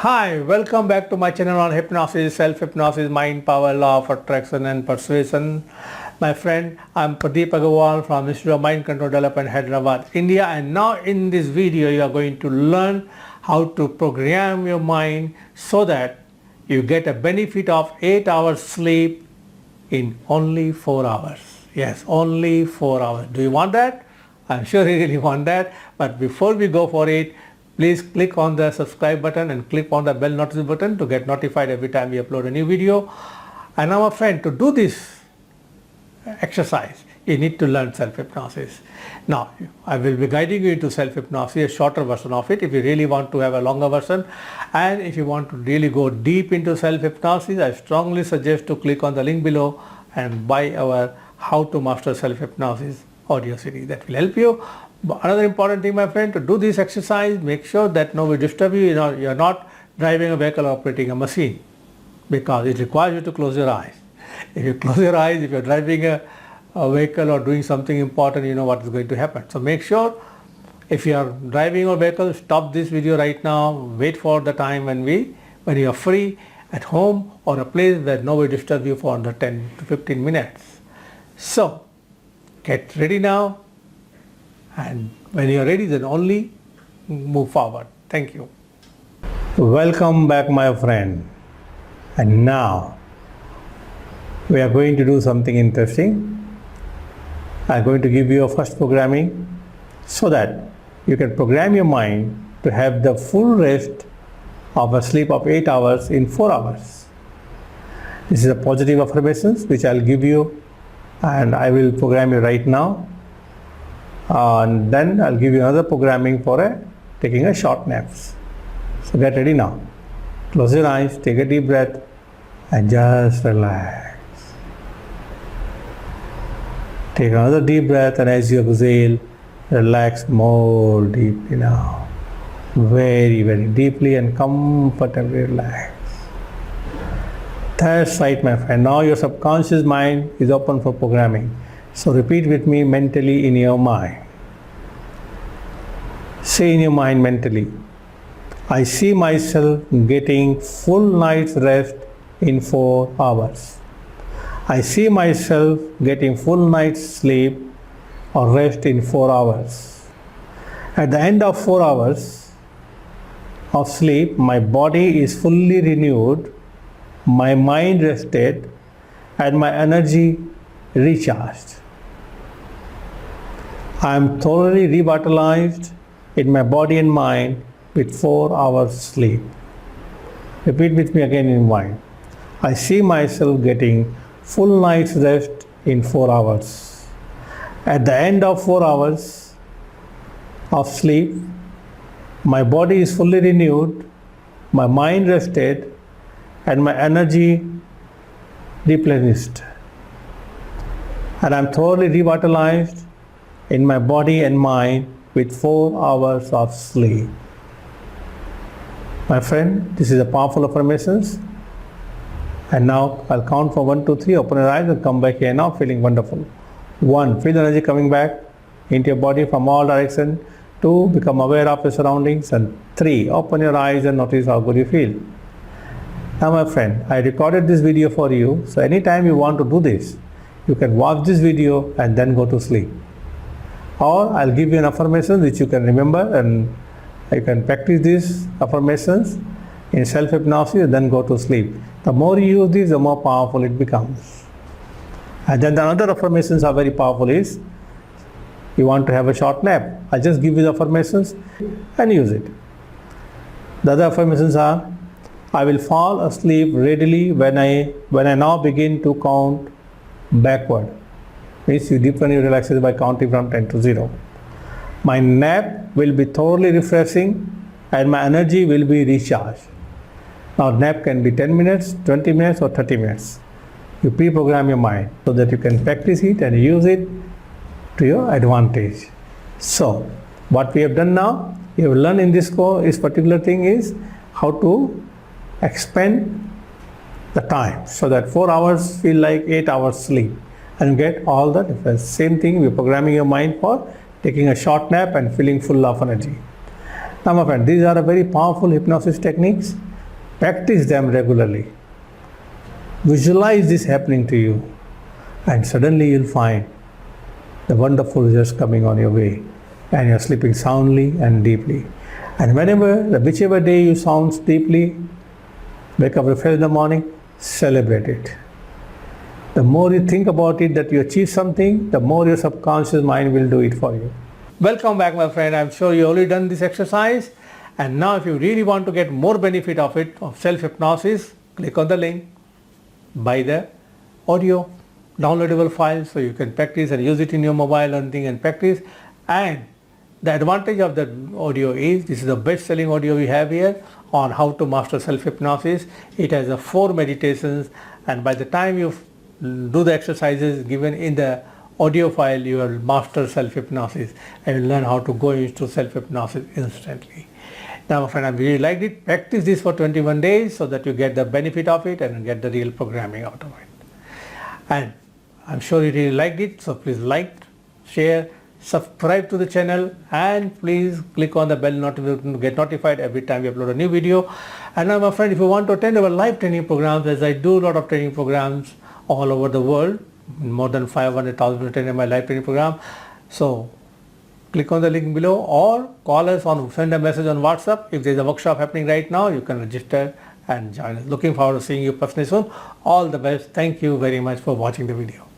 Hi, welcome back to my channel on hypnosis, self-hypnosis, mind power, law of attraction and persuasion. My friend, I'm Pradeep Aggarwal from Institute of Mind Control Development, Hyderabad, India, and now in this video you are going to learn how to program your mind so that you get a benefit of 8 hours sleep in only 4 hours. Yes, only 4 hours. Do you want that? I'm sure you really want that, but before we go for it, please click on the subscribe button and click on the bell notification button to get notified every time we upload a new video. And now, my friend, to do this exercise, you need to learn self-hypnosis. Now, I will be guiding you into self-hypnosis, a shorter version of it if you really want to have a longer version. And if you want to really go deep into self-hypnosis, I strongly suggest to click on the link below and buy our How to Master Self-Hypnosis audio series. That will help you. But another important thing, my friend, to do this exercise, make sure that nobody disturb you. You're not driving a vehicle or operating a machine, because it requires you to close your eyes. If you close your eyes, if you're driving a vehicle or doing something important, you know what is going to happen. So make sure, if you are driving a vehicle, stop this video right now. Wait for the time when you are free at home or a place where nobody disturbs you for under 10 to 15 minutes. So get ready now. And when you are ready, then only move forward. Thank you. Welcome back, my friend. And now we are going to do something interesting. I am going to give you a first programming so that you can program your mind to have the full rest of a sleep of 8 hours in 4 hours. This is a positive affirmations which I will give you, and I will program you right now. And then I'll give you another programming for taking a short naps. So get ready now. Close your eyes, take a deep breath and just relax. Take another deep breath, and as you exhale, relax more deeply now. Very, very deeply and comfortably relax. That's right, my friend. Now your subconscious mind is open for programming. So repeat with me mentally in your mind. Say in your mind mentally, I see myself getting full night's rest in 4 hours. I see myself getting full night's sleep or rest in 4 hours. At the end of 4 hours of sleep, my body is fully renewed, my mind rested, and my energy recharged. I am thoroughly revitalized in my body and mind with 4 hours sleep. Repeat with me again in mind. I see myself getting full night's rest in 4 hours. At the end of 4 hours of sleep, my body is fully renewed, my mind rested, and my energy replenished. And I am thoroughly revitalized in my body and mind with 4 hours of sleep. My friend, this is a powerful affirmations. And now I'll count from 1 to 3. Open your eyes and come back here now feeling wonderful. 1. Feel the energy coming back into your body from all directions. 2. Become aware of your surroundings. And 3. Open your eyes and notice how good you feel. Now, my friend, I recorded this video for you. So anytime you want to do this, you can watch this video and then go to sleep. Or I'll give you an affirmation which you can remember, and you can practice these affirmations in self-hypnosis and then go to sleep. The more you use this, the more powerful it becomes. And then the other affirmations are very powerful is, you want to have a short nap. I'll just give you the affirmations and use it. The other affirmations are, I will fall asleep readily when I now begin to count backward. Means you deepen your relaxation by counting from 10 to 0. My nap will be thoroughly refreshing and my energy will be recharged. Now nap can be 10 minutes, 20 minutes or 30 minutes. You pre-program your mind so that you can practice it and use it to your advantage. So what we have done now, you have learned in this course, this particular thing is how to expand the time so that 4 hours feel like 8 hours sleep. And get all the difference. Same thing, we're programming your mind for taking a short nap and feeling full of energy. Now, my friend, these are a very powerful hypnosis techniques. Practice them regularly. Visualize this happening to you, and suddenly you'll find the wonderful results coming on your way, and you're sleeping soundly and deeply. And whichever day you sound deeply, wake up refreshed in the morning, celebrate it. The more you think about it that you achieve something, the more your subconscious mind will do it for you. Welcome back, my friend. I'm sure you already done this exercise, and now if you really want to get more benefit of it, of self-hypnosis, click on the link, buy the audio downloadable file so you can practice and use it in your mobile and practice. And the advantage of the audio is this is the best selling audio we have here on how to master self-hypnosis. It has 4 meditations, and by the time you do the exercises given in the audio file, you will master self-hypnosis and will learn how to go into self-hypnosis instantly. Now, my friend, I really liked it. Practice this for 21 days so that you get the benefit of it and get the real programming out of it. And I'm sure you really liked it, so please like, share, subscribe to the channel, and please click on the bell notification to get notified every time we upload a new video. And now, my friend, if you want to attend our live training programs, as I do a lot of training programs all over the world, more than 500,000 attending my live training program, so click on the link below or call us on, send a message on WhatsApp. If there is a workshop happening right now, you can register and join us. Looking forward to seeing you personally soon. All the best. Thank you very much for watching the video.